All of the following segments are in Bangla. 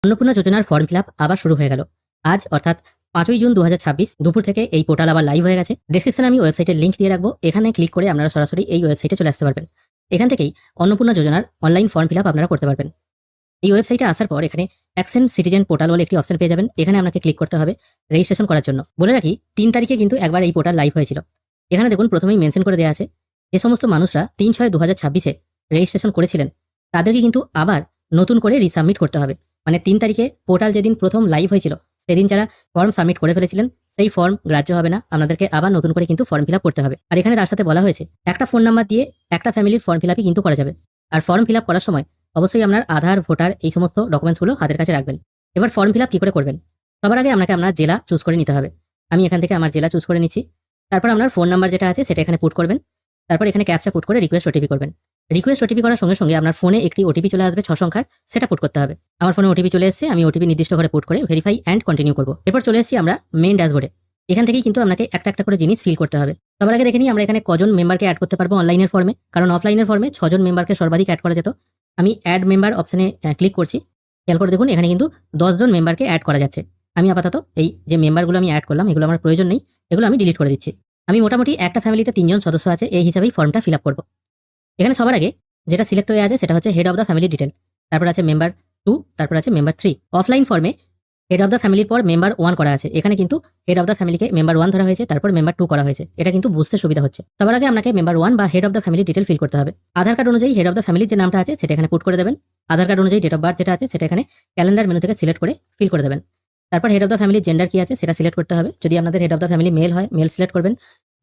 অন্নপূর্ণা যোজনার ফর্ম ফিলআপ আবার শুরু হয়ে গেল। আজ অর্থাৎ 5ই জুন 2026 দুপুর থেকে এই পোর্টাল আবার লাইভ হয়ে গেছে। ডেসক্রিপশনে আমি ওয়েবসাইটের লিংক দিয়ে রাখবো। এখানে ক্লিক করে আপনারা সরাসরি এই ওয়েবসাইটে চলে আসতে পারবেন। এখান থেকেই অন্নপূর্ণা যোজনার অনলাইন ফর্ম ফিলআপ আপনারা করতে পারবেন। এই ওয়েবসাইটে আসার পর এখানে অ্যাকশন সিটিজেন পোর্টাল বলে একটি অপশন পেয়ে যাবেন। এখানে আপনাকে ক্লিক করতে হবে রেজিস্ট্রেশন করার জন্য। বলে রাখি 3 তারিখে কিন্তু একবার এই পোর্টাল লাইভ হয়েছিল। এখানে দেখুন প্রথমেই মেনশন করে দেওয়া আছে যে সমস্ত মানুষরা 3/6/2026-এ রেজিস্ট্রেশন করেছিলেন তাদেরকে কিন্তু আবার নতুন করে রিসাবমিট করতে হবে। মানে 3 তারিখে পোর্টাল যেদিন প্রথম লাইভ হয়েছিল সেদিন যারা ফর্ম সাবমিট করে ফেলেছিলেন সেই ফর্ম গ্রাহ্য হবে না, আপনাদেরকে আবার নতুন করে কিন্তু ফর্ম ফিলআপ করতে হবে। আর এখানে তার সাথে বলা হয়েছে একটা ফোন নাম্বার দিয়ে একটা ফ্যামিলির ফর্ম ফিলআপই কিন্তু করা যাবে। আর ফর্ম ফিলআপ করার সময় অবশ্যই আপনার আধার, ভোটার এই সমস্ত ডকুমেন্টসগুলো হাতের কাছে রাখবেন। এবার ফর্ম ফিলআপ কি করে করবেন? সবার আগে আপনাকে আপনার জেলা চুজ করে নিতে হবে। আমি এখান থেকে আমার জেলা চুজ করে নিচ্ছি। তারপর আপনার ফোন নাম্বার যেটা আছে সেটা এখানে পুট করবেন। তারপর এখানে ক্যাপচা পুট করে রিকোয়েস্ট ওটিপি করবেন। রিকোয়েস্ট ওটিপি করার সঙ্গে সঙ্গে আপনার ফোনে একটি ওটিপি চলে আসবে 6 সংখ্যার, সেটা পুট করতে হবে। আমার ফোনে ওটিপি চলে এসেছে, আমি ওটিপি নির্দিষ্ট করে পুট করে ভেরিফাই অ্যান্ড কন্টিনিউ করব। এরপর চলে এসেছি আমরা মেইন ড্যাশবোর্ডে। এখান থেকেই কিন্তু আপনাকে একটা একটা করে জিনিস ফিল করতে হবে। সবার আগে দেখে নিই আমরা এখানে কজন মেম্বারকে অ্যাড করতে পারবো অনলাইনের ফর্মে, কারণ অফলাইনের ফর্মে 6 জন মেম্বারকে সর্বাধিক অ্যাড করা যেত। আমি অ্যাড মেম্বার অপশনে ক্লিক করছি। খেয়াল করে দেখুন এখানে কিন্তু 10 জন মেম্বারকে অ্যাড করা যাচ্ছে। আমি আপাতত এই যে মেম্বারগুলো আমি অ্যাড করলাম এগুলো আমার প্রয়োজন নেই, এগুলো আমি ডিলিট করে দিচ্ছি। আমি মোটামুটি একটা ফ্যামিলিতে 3 জন সদস্য আছে এই হিসাবেই ফর্মটা ফিল আপ করবো। এখানে সবার আগে যেটা সিলেক্ট হয়ে আছে সেটা হচ্ছে head of the family detail, তারপর আছে মেম্বার 2, তারপর আছে মেম্বার 3। অফলাইন ফর্মে হেড অফ দ্য ফ্যামিলির পর মেম্বার 1 করা আছে, এখানে কিন্তু হেড অফ দ্য ফ্যামিলিকে মেম্বার 1 ধরা হয়েছে, তারপর মেম্বার 2 করা হয়েছে। এটা কিন্তু বুঝতে সুবিধা হচ্ছে। সবার আগে আপনাকে মেম্বার 1 বা head of the family detail fill করতে হবে। আধার কার্ড অনুযায়ী হেড অফ দ্য ফ্যামিলির যে নামটা আছে সেটা এখানে পুট করে দেবেন। আধার কার্ড অনুযায়ী ডেট অফ বার্থ যেটা আছে সেটা এখানে ক্যালেন্ডার মেনু থেকে সিলেক্ট করে ফিল করে দেবেন। তারপর হেড অফ দ্য ফ্যামিলির জেন্ডার কি আছে সেটা সিলেক্ট করতে হবে। যদি আপনাদের head of the family male হয় মেল সিলেক্ট করবেন,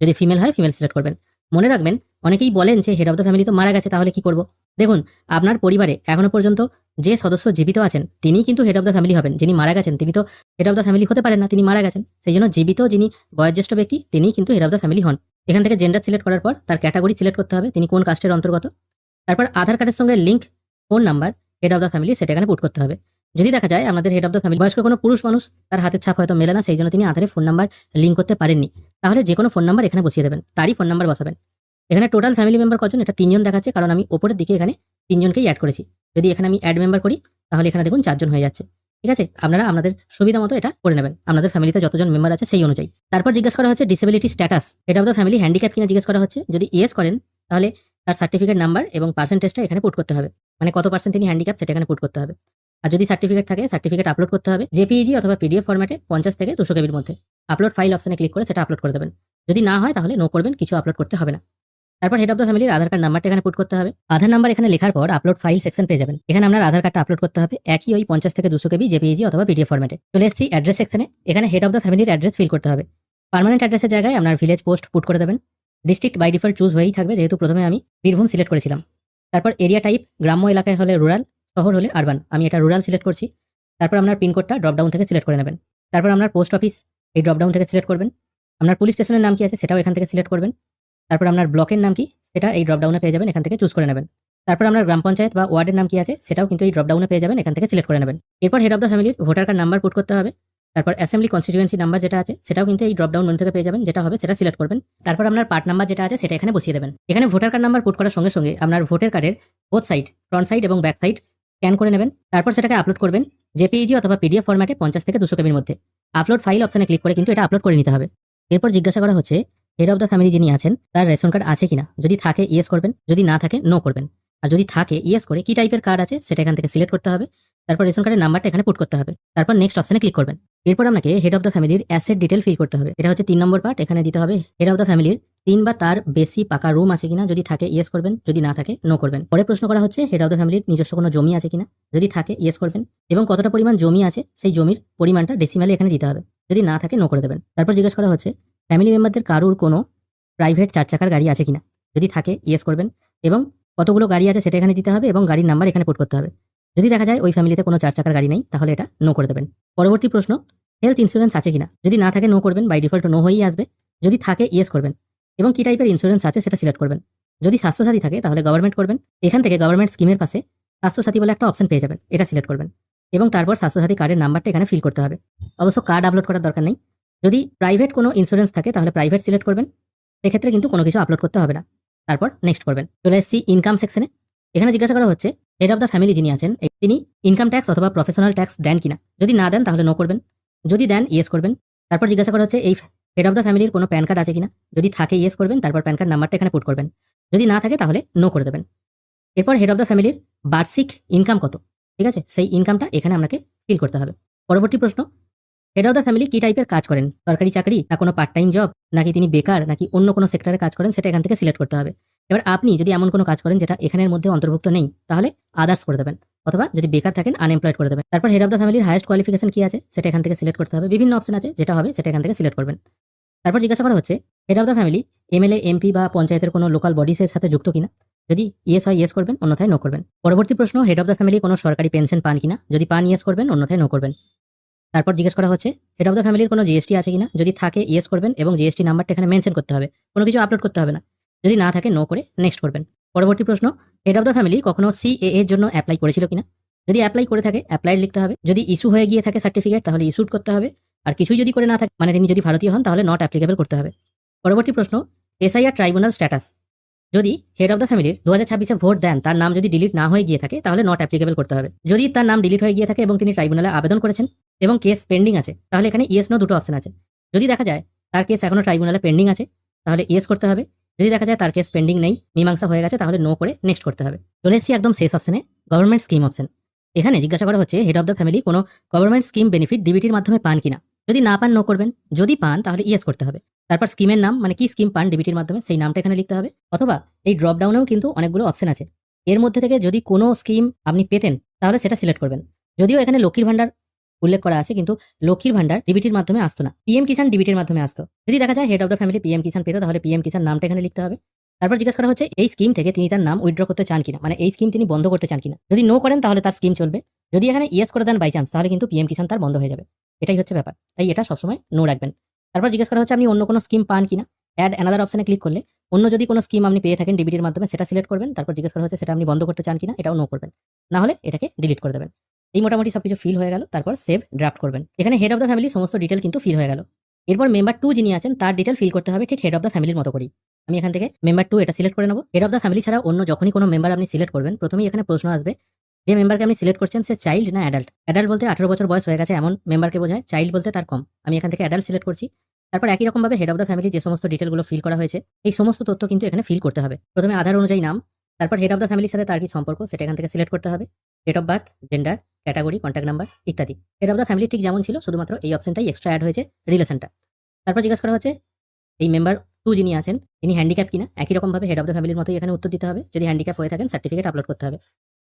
যদি ফিমেল হয় ফিমেল সিলেক্ট করবেন। মনে রাখবেন অনেকেই বলেন যে হেড অফ দ্য ফ্যামিলি তো মারা গেছে, তাহলে কি করব? দেখুন আপনার পরিবারে এখনো পর্যন্ত যে সদস্য জীবিত আছেন তিনিই কিন্তু হেড অফ দ্য ফ্যামিলি হবেন। যিনি মারা গেছেন তিনি তো হেড অফ দ্য ফ্যামিলি হতে পারেন না, তিনি মারা গেছেন। সেই জন্য জীবিত যিনি বয়োজ্যেষ্ঠ ব্যক্তি তিনিই কিন্তু হেড অফ দ্য ফ্যামিলি হন। এখান থেকে জেন্ডার সিলেক্ট করার পর তার ক্যাটাগরি সিলেক্ট করতে হবে, তিনি কোন কাস্টের অন্তর্গত। তারপর আধার কার্ডের সঙ্গে link phone number head of the family সেটা এখানে পুট করতে হবে। যদি দেখা যায় আমাদের হেড অফ দ্য ফ্যামিলি বয়স্ক কোনো পুরুষ মানুষ, তার হাতের ছাপ হয়তো মেলে না, সেই জন্য তিনি আধারে ফোন নাম্বার লিঙ্ক করতে পারেননি, তাহলে যে কোনো ফোন নাম্বার এখানে বসিয়ে দেবেন, তারই ফোন নাম্বার বসাবেন। এখানে টোটাল ফ্যামিলি মেম্বার কজন, এটা 3 জন দেখাচ্ছে, কারণ আমি ওপরের দিকে এখানে 3 জনকেই অ্যাড করেছি। যদি এখানে আমি অ্যাড মেম্বার করি তাহলে এখানে দেখুন 4 জন হয়ে যাচ্ছে। ঠিক আছে, আপনারা আপনাদের সুবিধা মতো এটা করে নেবেন, আপনাদের ফ্যামিলিতে যতজন মেম্বার আছে সেই অনুযায়ী। তারপর জিজ্ঞেস করা হচ্ছে disability status, head of the family handicap কিনা জিজ্ঞেস করা হচ্ছে। যদি ইয়েস করেন তাহলে তার সার্টিফিকেট নাম্বার এবং পার্সেন্টেজটা এখানে পুট করতে হবে, মানে কত পার্সেন্ট তিনি হ্যান্ডিক্যাপ সেটা এখানে পুট করতে হবে। আর যদি সার্টিফিকেট থাকে সার্টিফিকেট আপলোড করতে হবে জেপিইজি অথবা পিডিএফ ফরম্যাটে 50 থেকে 200 কেবির মধ্যে। আপলোড ফাইল অপশনে ক্লিক করে সেটা আপলোড করে দেবেন। যদি না হয় তাহলে নো করবেন, কিছু আপলোড করতে হবে না। তারপর হেড অফ দ্য ফ্যামিলির আধার কার্ড নাম্বারটা এখানে পুট করতে হবে। আধার নাম্বার এখানে লেখার পর আপলোড ফাইল সেকশন পেয়ে যাবেন। এখানে আপনার আধার কার্ডটা আপলোড করতে হবে একই ওই 50 থেকে 200 কেবি জেপিইজি অথবা পিডিএফ ফরম্যাটে। চলে এসেছি অ্যাড্রেস সেকশনে। এখানে হেড অফ দ্য ফ্যামিলির অ্যাড্রেস ফিল করতে হবে। পার্মানেন্ট অ্যাড্রেসের জায়গায় আপনার ভিলেজ পোস্ট পুট করে দেবেন। ডিস্ট্রিক্ট বাই ডিফল্ট চুজ হয়েই থাকবে, যেহেতু প্রথমে আমি বীরভূম সিলেক্ট করেছিলাম। তারপর এরিয়া টাইপ গ্রাম্য এলাকায় হলে রুরাল, শহর হলে আরবান, আমি এটা রুরাল সিলেক্ট করছি। তারপর আপনার পিনকোডটা ড্রপডাউন থেকে সিলেক্ট করে নেবেন। তারপর আপনার পোস্ট অফিস এই ড্রপডাউন থেকে সিলেক্ট করবেন। আপনার পুলিশ স্টেশনের নাম কি আছে সেটাও এখান থেকে সিলেক্ট করবেন। তারপর আপনার ব্লকের নাম কি সেটা এই ড্রপডাউনে পেয়ে যাবেন, এখান থেকে চুজ করে নেবেন। তারপর আপনার গ্রাম পঞ্চায়েত বা ওয়ার্ডের নাম কি আছে সেটাও কিন্তু এই ড্রপডাউনে পেয়ে যাবেন, এখান থেকে সিলেক্ট করে নেবেন। এরপর হেড অফ দ্য ফ্যামিলির ভোটার কার্ড নাম্বার পুট করতে হবে। তারপর অ্যাসেম্বলি কনস্টিটিউয়েন্সি নাম্বার যেটা আছে সেটাও কিন্তু এই ড্রপডাউন মেনু থেকে পেয়ে যাবেন, যেটা হবে সেটা সিলেক্ট করবেন। তারপর আপনার পার্ট নাম্বার যেটা আছে সেটা এখানে বসিয়ে দেবেন। এখানে ভোটার কার্ড নাম্বার পুট করার সঙ্গে সঙ্গে আপনার ভোটার কার্ডের বোথ সাইড, ফ্রন্ট সাইড এবং ব্যাক সাইড স্ক্যান করে নেবেন। তারপর সেটাকে আপলোড করবেন জেপিইজি অথবা পিডিএফ ফরম্যাটে 50 থেকে 200 কেবির মধ্যে। আপলোড ফাইল অপশনে ক্লিক করে কিন্তু এটা আপলোড করে নিতে হবে। এরপর জিজ্ঞাসা করা হচ্ছে হেড অফ দ্য ফ্যামিলি যিনি আছেন তার রেশন কার্ড আছে কিনা। যদি থাকে ইয়েস করবেন, যদি না থাকে নো করবেন। আর যদি থাকে ইয়েস করে কি টাইপের কার্ড আছে সেটা এখান থেকে সিলেক্ট করতে হবে। তারপর রেশন কার্ডের নাম্বারটা এখানে পুট করতে হবে। তারপর নেক্সট অপশনে ক্লিক করবেন। এরপর আপনাকে হেড অফ দ্য ফ্যামিলির অ্যাসেট ডিটেল ফিল করতে হবে। এটা হচ্ছে 3 নম্বর পার্ট। এখানে দিতে হবে হেড অফ দ্য ফ্যামিলির 3 বা তার বেশি পাকা রুম আছে কিনা। যদি থাকে ইয়েস করবেন, যদি না থাকে নো করবেন। পরে প্রশ্ন করা হচ্ছে হেড অফ দ্য ফ্যামিলির নিজস্ব কোনো জমি আছে কিনা। যদি থাকে ইয়েস করবেন এবং কতটা পরিমাণ জমি আছে সেই জমির পরিমাণটা ডেসিমালে এখানে দিতে হবে। যদি না থাকে নো করে দেবেন। তারপর জিজ্ঞেস করা হচ্ছে ফ্যামিলি মেম্বারদের কারুর কোনো প্রাইভেট 4 চাকার গাড়ি আছে কিনা। যদি থাকে ইয়েস করবেন এবং কতগুলো গাড়ি আছে সেটা এখানে দিতে হবে এবং গাড়ির নাম্বার এখানে পুট করতে হবে। যদি দেখা যায় ওই ফ্যামিলিতে কোনো 4 চাকার গাড়ি নেই তাহলে এটা নো করে দেবেন। পরবর্তী প্রশ্ন হেলথ ইন্স্যুরেন্স আছে কিনা। যদি না থাকে নো করবেন, বাই ডিফল্ট নো হয়েই আসবে। যদি থাকে ইয়েস করবেন এবং কি টাইপের ইন্স্যুরেন্স আছে সেটা সিলেক্ট করবেন। যদি স্বাস্থ্যসাথী থাকে তাহলে গভর্নমেন্ট করবেন। এখান থেকে গভর্নমেন্ট স্কিমের পাশে স্বাস্থ্যসাথী বলে একটা অপশন পেয়ে যাবেন, এটা সিলেক্ট করবেন এবং তারপর স্বাস্থ্যসাথী কার্ডের নাম্বারটা এখানে ফিল করতে হবে। অবশ্য কার্ড আপলোড করার দরকার নেই। যদি প্রাইভেট কোনো ইন্স্যুরেন্স থাকে তাহলে প্রাইভেট সিলেক্ট করবেন, সেক্ষেত্রে কিন্তু কোনো কিছু আপলোড করতে হবে না। তারপর নেক্সট করবেন। চলে এসেছি ইনকাম সেকশনে। এখানে জিজ্ঞাসা করা হচ্ছে হেড অফ দ্য ফ্যামিলি যিনি আছেন তিনি ইনকাম ট্যাক্স অথবা প্রফেশনাল ট্যাক্স দেন কিনা। যদি না দেন তাহলে নো করবেন, যদি দেন ইয়েস করবেন। তারপর জিজ্ঞাসা করা হচ্ছে এই হেড অফ দ্য ফ্যামিলির কোনো প্যান কার্ড আছে কিনা। যদি থাকে ইয়েস করবেন, তারপর প্যান কার্ড নাম্বারটা এখানে পুট করবেন। যদি না থাকে তাহলে নো করে দেবেন। এরপর হেড অফ দ্য ফ্যামিলির বার্ষিক ইনকাম কত, ঠিক আছে, সেই ইনকামটা এখানে আপনাকে ফিল করতে হবে। পরবর্তী প্রশ্ন, হেড অফ দ্য ফ্যামিলি কি টাইপের কাজ করেন, সরকারি চাকরি না কোনো পার্ট টাইম জব, নাকি তিনি বেকার, নাকি অন্য কোনো সেক্টরে কাজ করেন, সেটা এখান থেকে সিলেক্ট করতে হবে। এবার আপনি যদি এমন কোনো কাজ করেন যেটা এখানের মধ্যে অন্তর্ভুক্ত নেই, তাহলে আদার্স করে দেবেন, অথবা যদি বেকার থাকেন আনএমপ্লয়েড করে দেবেন। তারপর হেড অফ দ্য ফ্যামিলির হাইয়েস্ট কোয়ালিফিকেশন কি আছে সেটা এখান থেকে সিলেক্ট করতে হবে। বিভিন্ন অপশন আছে, যেটা হবে সেটা এখান থেকে সিলেক্ট করবেন। তারপর জিজ্ঞাসা করা হচ্ছে head of the family MLA, MP বা পঞ্চায়েতের কোনো লোকাল বডিসের সাথে যুক্ত কিনা। যদি ইয়েস হয় ইয়েস করবেন, অন্যথায় নো করবেন। পরবর্তী প্রশ্ন, হেড অফ দ্য ফ্যামিলি কোনো সরকারি পেনশন পান কিনা। যদি পান ইয়েস করবেন, অন্যথায় নো করবেন। তারপর জিজ্ঞেস করা হচ্ছে হেড অফ দ্য ফ্যামিলির কোনো জিএসটি আছে কিনা। যদি থাকে ইয়েস করবেন এবং জিএসটি নাম্বারটা এখানে মেনশন করতে হবে, কোনো কিছু আপলোড করতে হবে না। যদি না থাকে নো করে নেক্সট করবেন। পরবর্তী প্রশ্ন, হেড অফ দ্য ফ্যামিলি কখনো সিএএ এর জন্য অ্যাপ্লাই করেছিল কিনা। যদি অ্যাপ্লাই করে থাকে অ্যাপ্লাইড লিখতে হবে। যদি ইস্যু হয়ে গিয়ে থাকে সার্টিফিকেট, তাহলে ইস্যুড করতে হবে। আর কিছুই যদি করে না থাকে, মানে তিনি যদি ভারতীয় হন, তাহলে নট অ্যাপ্লিকেবল করতে হবে। পরবর্তী প্রশ্ন, এসআইআর ট্রাইব্যুনাল স্ট্যাটাস। যদি হেড অফ দ্য ফ্যামিলির 2026-এ ভোট দেন, তার নাম যদি ডিলিট না হয়ে গিয়ে থাকে, তাহলে নট অ্যাপ্লিকেবল করতে হবে। যদি তার নাম ডিলিট হয়ে গিয়ে থাকে এবং তিনি ট্রাইব্যুনালে আবেদন করেছেন এবং কেস পেন্ডিং আছে, তাহলে এখানে ইয়েস নো দুটো অপশন আছে। যদি দেখা যায় তার কেস এখনো ট্রাইব্যুনালে পেন্ডিং আছে, তাহলে ইয়েস করতে হবে। যদি দেখা যায় তার কেস পেন্ডিং নেই, মীমাংসা হয়ে গেছে, তাহলে নো করে নেক্সট করতে হবে। চলে এসেছি একদম শেষ অপশনে, গভর্নমেন্ট স্কিম অপশন। এখানে জিজ্ঞাসা করা হচ্ছে হেড অফ দ্য ফ্যামিলি কোনো গভর্নমেন্ট স্কিম বেনিফিট ডিবিটির মাধ্যমে পান কিনা। যদি না পান নো করবেন, যদি পান তাহলে ইয়েস করতে হবে। তারপর স্কিমের নাম, মানে কি স্কিম পান ডিবিটির মাধ্যমে, সেই নামটা এখানে লিখতে হবে। অথবা এই ড্রপ ডাউনেও কিন্তু অনেকগুলো অপশন আছে, এর মধ্যে থেকে যদি কোনো স্কিম আপনি পেতেন তাহলে সেটা সিলেক্ট করবেন। যদিও এখানে লক্ষ্মীর ভান্ডার উল্লেখ করা আছে, কিন্তু লক্ষ্মীর ভান্ডার ডিবিটির মাধ্যমে আসতো না, পিএম কিষাণ ডিবিটির মাধ্যমে আসতো। যদি দেখা যায় head of the family PM Kisan পেত, তাহলে পিএম কিষাণ নামটা এখানে লিখতে হবে। তারপর জিজ্ঞাসা করা হচ্ছে এই স্কিম থেকে তিনি তার নাম উইথড্র করতে চান কিনা, মানে এই স্কিম তিনি বন্ধ করতে চান কিনা। যদি নো করেন তাহলে তার স্কিম চলবে। যদি এখানে ইয়েস করে দেন বাই চান্স, তাহলে কিন্তু পিএম কিষাণ তার বন্ধ হয়ে যাবে। এটাই হচ্ছে ব্যাপার, তাই এটা সবসময় নো রাখবেন। তারপর জিজ্ঞাসা করা হচ্ছে আপনি অন্য কোনো স্কিম পান কিনা। অ্যাড অ্যানাদার অপশনে ক্লিক করলে অন্য যদি কোনো স্কিম আপনি পেয়ে থাকেন ডিবিটির মাধ্যমে, সেটা সিলেক্ট করবেন। তারপর জিজ্ঞেস করা হচ্ছে সেটা আপনি বন্ধ করতে চান কিনা, এটাও নো করবেন। না হলে এটাকে ডিলিট করে দেবেন। এই মোটামুটি সবকিছু ফিল হয়ে গেল। তারপর সেভ ড্রাফট করবেন। এখানে হেড অফ দ্য ফ্যামিলি সমস্ত ডিটেল কিন্তু ফিল হয়ে গেল। এরপর মেম্বার 2 যিনি আছেন তার ডিটেল ফিল করতে হবে ঠিক হেড অফ দ্য ফ্যামিলির মতো করেই। আমি এখান থেকে মেম্বার 2 এটা সিলেক্ট করে নেব। হেড অফ দ্য ফ্যামিলি ছাড়া অন্য যখনই কোনো মেম্বার আপনি সিলেক্ট করবেন, প্রথমেই এখানে প্রশ্ন আসবে যে মেম্বারকে আপনি সিলেক্ট করছেন সে চাইল্ড না অ্যাডাল্ট। অ্যাডাল্ট বলতে 18 বছর বয়স হয়ে গেছে এমন মেম্বারকে বোঝায়, চাইল্ড বলতে তার কম। আমি এখান থেকে অ্যাডাল্ট সিলেক্ট করছি। তারপর একই রকমভাবে হেড অফ দ্য ফ্যামিলি যে সমস্ত ডিটেলগুলো ফিল করা হয়েছে, এই সমস্ত তথ্য কিন্তু এখানে ফিল করতে হবে। প্রথমে আধার অনুযায়ী নাম, তারপর হেড অফ দ্য ফ্যামিলির সাথে তার কি সম্পর্ক সেটা এখান থেকে সিলেক্ট করতে হবে। Date of birth, gender, category, contact number ইত্যাদি। হেড অফ দ্য ফ্যামিলি ঠিক যেমন ছিল, শুধুমাত্র এই অপশনটাই এক্সট্রা অ্যাড হয়েছে, রিলেশনটা। তারপর জিজ্ঞাসা করা হচ্ছে এই মেম্বার 2 যিনি আছেন তিনি হ্যান্ডিক্যাপ কিনা। একই রকমভাবে হেড অফ দ্য ফ্যামিলির মতোই এখানে উত্তর দিতে হবে। যদি হ্যান্ডিক্যাপ হয়ে থাকেন সার্টিফিকেট আপলোড করতে হবে।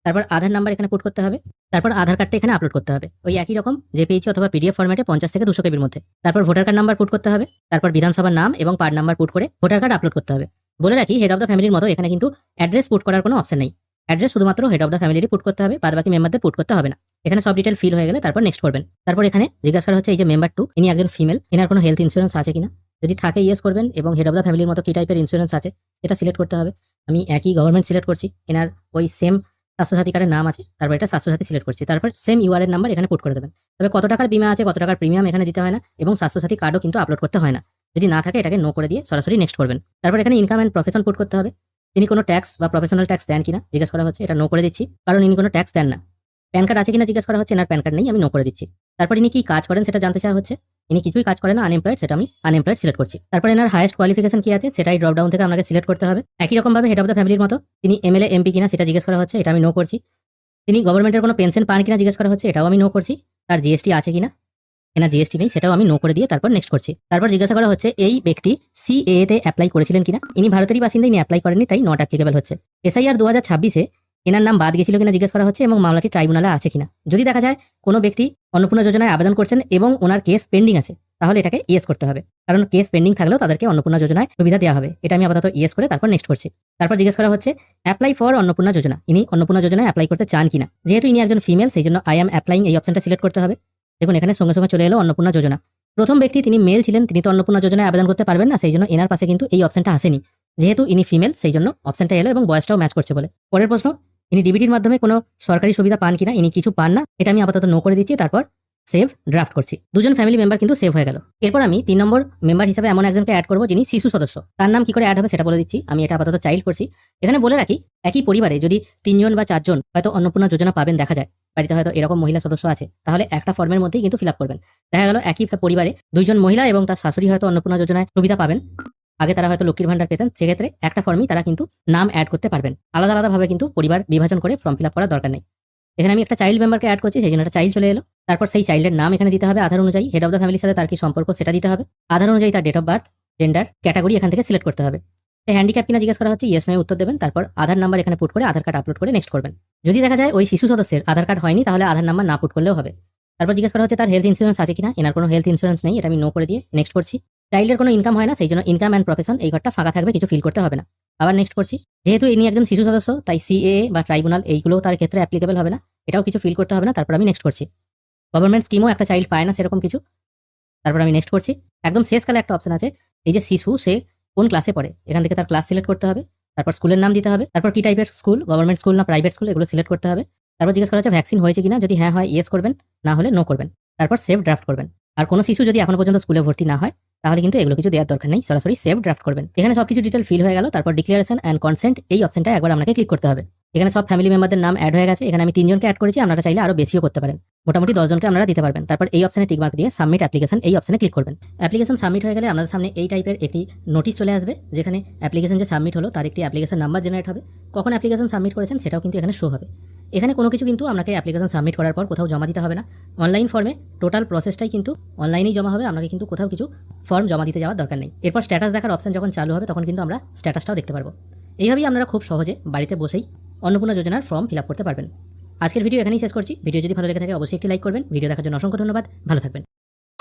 তারপর আধার নাম্বার এখানে পুট করতে হবে। তারপর আধার কার্ডটা এখানে আপলোড করতে হবে, ওই একই রকম জেপিইচি অথবা পিডিএফ ফরম্যাটে 50 থেকে 200 কেবির মধ্যে। তারপর ভোটার কার্ড নাম্বার পুট করতে হবে। তারপর বিধানসভার নাম এবং পার্ট নাম্বার পুট করে ভোটার কার্ড আপলোড করতে হবে। বলে রাখি হেড অফ দ্য ফ্যামিলির মতো এখানে কিন্তু অ্যাড্রেস পুট করার কোনো অপশন নেই। অ্যাড্রেস শুধুমাত্র হেড অফ দ্য ফ্যামিলিরই পুট করতে হবে, বাদ বাকি মেম্বারদের পুট করতে হবে না। এখানে সব ডিটেল ফিল হয়ে গেলে তারপর নেক্সট করবেন। তারপর এখানে জিজ্ঞাসা করা হচ্ছে এই যে মেম্বার 2 ইনি একজন ফিমেল, এনার কোনো হেলথ ইন্স্যুরেন্স আছে কিনা। যদি থাকে ইয়েস করবেন এবং হেড অফ দ্য ফ্যামিলির মতো কি টাইপের ইন্স্যুরেন্স আছে সেটা সিলেক্ট করতে হবে। আমি একই গভর্নমেন্ট সিলেক্ট করছি, এনার ওই সেম স্বাস্থ্যসাথী কার্ডের নাম আছে, তারপর এটা স্বাস্থ্যসাথী সিলেক্ট করছি। তারপর সেম ইউআরএন নাম্বার এখানে পুট করে দেবেন। তবে কত টাকার বিমা আছে, কত টাকার প্রিমিয়াম এখানে দিতে হয় না, এবং স্বাস্থ্যসাথী কার্ডও কিন্তু আপলোড করতে হয় না। যদি না থাকে এটাকে নো করে দিয়ে সরাসরি নেক্সট করবেন। তারপর এখানে ইনকাম অ্যান্ড প্রফেশন পুট করতে হবে। তিনি কোনো ট্যাক্স বা প্রফেশনাল ট্যাক্স দেন কিনা জিজ্ঞেস করা হচ্ছে, এটা নো করে দিচ্ছি, কারণ ইনি কোনো ট্যাক্স দেন না। প্যান কার্ড আছে কিনা জিজ্ঞেস করা হচ্ছে, এনার প্যান কার্ড নেই, আমি নো করে দিচ্ছি। তারপর ইনি কি কাজ করেন সেটা জানতে চাওয়া হচ্ছে, ইনি কিছুই কাজ করেন না, আনএমপ্লয়েড, সেটা আমি আনএমপ্লয়েড সিলেক্ট করছি। তারপর এনার হাইয়েস্ট কোয়ালিফিকেশন কি আছে সেটাই ড্রপ ডাউন থেকে আপনাকে সিলেক্ট করতে হবে। একই রকমভাবে হেড অফ দ্য ফ্যামিলির মতো তিনি এমএলএ, এমপি কিনা সেটা জিজ্ঞেস করা হচ্ছে, এটা আমি নো করছি। তিনি গভর্নমেন্টের কোনো পেনশন পান কিনা জিজ্ঞেস করা হচ্ছে, এটাও আমি নো করছি। তার জিএসটি আছে কিনা, এনার জিএসটি নেই, সেটাও আমি নো করে দিয়ে তারপর নেক্সট করছি। তারপর জিজ্ঞাসা করা হচ্ছে এই ব্যক্তি সিএএ তে অ্যাপ্লাই করেছিলেন কিনা। ইনি ভারতেরই বাসিন্দা, ইনি অ্যাপ্লাই করেননি, তাই নট অ্যাপ্লিকেবল হচ্ছে। এসআইআর 2026-এ এনার নাম বাদ গেছিল কিনা জিজ্ঞেস করা হচ্ছে, এবং মামলাটি ট্রাইব্যুনালে আছে কিনা। যদি দেখা যায় কোনো ব্যক্তি অন্নপূর্ণা যোজনায় আবেদন করছেন এবং ওনার কেস পেন্ডিং আছে, তাহলে এটাকে ইয়েস করতে হবে, কারণ কেস পেন্ডিং থাকলেও তাদেরকে অন্নপূর্ণা যোজনায় সুবিধা দেওয়া হবে। এটা আমি আপাতত ইয়েস করে তারপর নেক্সট করছি। তারপর জিজ্ঞেস করা হচ্ছে অ্যাপ্লাই ফর অন্নপূর্ণা যোজনা, ইনি অন্নপূর্ণা যোজনায় অ্যাপ্লাই করতে চান কিনা। যেহেতু ইনি একজন ফিমেল, সেই জন্য আই এম অ্যাপ্লাইং এই অপশনটা সিলেক্ট করতে হবে। দেখুন এখানে সঙ্গে সঙ্গে চলে এলো অন্নপূর্ণা যোজনা। প্রথম ব্যক্তি তিনি মেল ছিলেন, তিনি তো অন্নপূর্ণা যোজনায় আবেদন করতে পারবেন না, সেই জন্য এনার পাশে কিন্তু এই অপশনটা আসেনি। যেহেতু ইনি ফিমেল, সেই জন্য অপশনটা এলো এবং বয়সটাও ম্যাচ করছে বলে। পরের প্রশ্ন, ইনি ডিবিটির মাধ্যমে কোনো সরকারি সুবিধা পান কিনা। ইনি কিছু পান না, এটা আমি আপাতত নো করে দিচ্ছি। তারপর সেভ ড্রাফট করছি। দুজন ফ্যামিলি মেম্বার কিন্তু সেভ হয়ে গেল। এরপর আমি 3 নম্বর মেম্বার হিসেবে এমন একজনকে অ্যাড করব যিনি শিশু সদস্য। তার নাম কি করে অ্যাড হবে সেটা বলে দিচ্ছি। আমি এটা আপাতত চাইল্ড করছি। এখানে বলে রাখি, একই পরিবারে যদি 3 জন বা 4 জন হয়তো অন্নপূর্ণা যোজনা পাবেন দেখা যায়, বাড়িতে হয়তো এরকম মহিলা সদস্য আছে, তাহলে একটা ফর্মের মধ্যেই কিন্তু ফিল আপ করবেন। দেখা গেল একই পরিবারে 2 জন মহিলা এবং তার শাশুড়ি হয়তো অন্নপূর্ণা যোজনায় সুবিধা পাবেন, আগে তারা হয়তো লক্ষ্মীর ভান্ডার পেতেন, সেক্ষেত্রে একটা ফর্মেই তারা কিন্তু নাম অ্যাড করতে পারবেন। আলাদা আলাদাভাবে কিন্তু পরিবার বিভাজন করে ফর্ম ফিল আপ করার দরকার নেই। এখানে আমি একটা চাইল্ড মেম্বারকে অ্যাড করছি, সেই জন্য একটা চাইল্ড চলে এলো। তারপর সেই চাইল্ডের নাম এখানে দিতে হবে আধার অনুযায়ী, হেড অফ দ্য ফ্যামিলির সাথে তার কি সম্পর্ক সেটা দিতে হবে, আধার অনুযায়ী তার date of birth, gender, category এখান থেকে সিলেক্ট করতে হবে। হ্যান্ডিক্যাপ কিনা জিজ্ঞেস করা হচ্ছে, ইয়েস নয় উত্তর দেবেন। তারপর আধার নাম্বার এখানে পুট করে আধার কার্ড আপলোড করে নেক্সট করবেন। যদি দেখা যায় ওই শিশু সদস্যের আধার কার্ড হয়নি, তাহলে আধার নাম্বার না পুট করলেও হবে। তারপর জিজ্ঞেস করা হচ্ছে তার হেলথ ইন্স্যুরেন্স আছে কিনা, এনার কোনো হেলথ ইন্স্যুরেন্স নেই, এটা আমি নো করে দিয়ে নেক্সট করছি। চাইল্ডের কোনো ইনকাম হয় না, সেই জন্য ইনকাম অ্যান্ড প্রফেশন এই ঘরটা ফাঁকা থাকবে, কিছু ফিল করতে হবে না। আবার নেক্সট করছি। যেহেতু ইনি একজন শিশু সদস্য, তাই সিএএ বা ট্রাইব্যুনাল এইগুলো তার ক্ষেত্রে অ্যাপ্লিকেবল হবে না, এটাও কিছু ফিল করতে হবে না। তারপর আমি নেক্সট করছি। গভর্নমেন্ট স্কিমও একটা চাইল্ড পায় না সেরকম কিছু। তারপর আমি নেক্সট করছি। একদম শেষকালে একটা অপশন আছে, এই যে শিশু সে কোন ক্লাসে পড়ে, এখান থেকে তার ক্লাস সিলেক্ট করতে হবে। তারপর স্কুলের নাম দিতে হবে। তারপর কি টাইপের স্কুল, গভর্নমেন্ট স্কুল না প্রাইভেট স্কুল, এগুলো সিলেক্ট করতে হবে। তারপর জিজ্ঞেস করা হচ্ছে ভ্যাকসিন হয়েছে কিনা, যদি হ্যাঁ হয় ইয়েস করবেন, না হলে নো করবেন। তারপর সেভ ড্রাফট করবেন। আর কোনো শিশু যদি এখনো পর্যন্ত স্কুলে ভর্তি না হয়, তাহলে কিন্তু এগুলো কিছু দেওয়ার দরকার নেই, সরাসরি সেভ ড্রাফট করবেন। এখানে সবকিছু ডিটেল ফিল হয়ে গেল। তারপর ডিক্লারেশন অ্যান্ড কনসেন্ট এই অপশনটা একবার আপনাকে ক্লিক করতে হবে। এখানে সব ফ্যামিলি মেম্বারদের নাম অ্যাড হয়ে গেছে। এখানে আমি 3 জনকে অ্যাড করেছি, আপনারা চাইলে আরো বেশিও করতে পারেন। মোটামুটি 10 জনকে আপনারা দিতে পারবেন। তারপর এই অপশনে টিক মার্ক দিয়ে সাবমিট অ্যাপ্লিকেশন এই অপশনে ক্লিক করবেন। অ্যাপ্লিকেশন সাবমিট হয়ে গেলে আপনাদের সামনে এই টাইপের একটি নোটিশ চলে আসবে, যেখানে অ্যাপ্লিকেশন যে সাবমিট হলো তার একটি অ্যাপ্লিকেশন নাম্বার জেনারেট হবে। কখন অ্যাপ্লিকেশন সাবমিট করেছেন সেটাও কিন্তু এখানে শো হবে। এখানে কোনো কিছু কিন্তু আপনাকে অ্যাপ্লিকেশন সাবমিট করার পর কোথাও জমা দিতে হবে না। অনলাইন ফর্মে টোটাল প্রসেসটাই কিন্তু অনলাইনেই জমা হবে, আপনাকে কিন্তু কোথাও কিছু ফর্ম জমা দিতে যাওয়ার দরকার নেই। এরপর স্ট্যাটাস দেখার অপশন যখন চালু হবে, তখন কিন্তু আমরা স্ট্যাটাসটাও দেখতে পারবো। এইভাবেই আপনারা খুব সহজে বাড়িতে বসেই অন্নপূর্ণা যোজনার ফর্ম ফিল আপ করতে পারবেন। আজকের ভিডিও এখানেই শেষ করছি। ভিডিও যদি ভালো লেগে থাকে অবশ্যই একটি লাইক করবেন। ভিডিও দেখার জন্য অসংখ্য ধন্যবাদ। ভালো থাকবেন।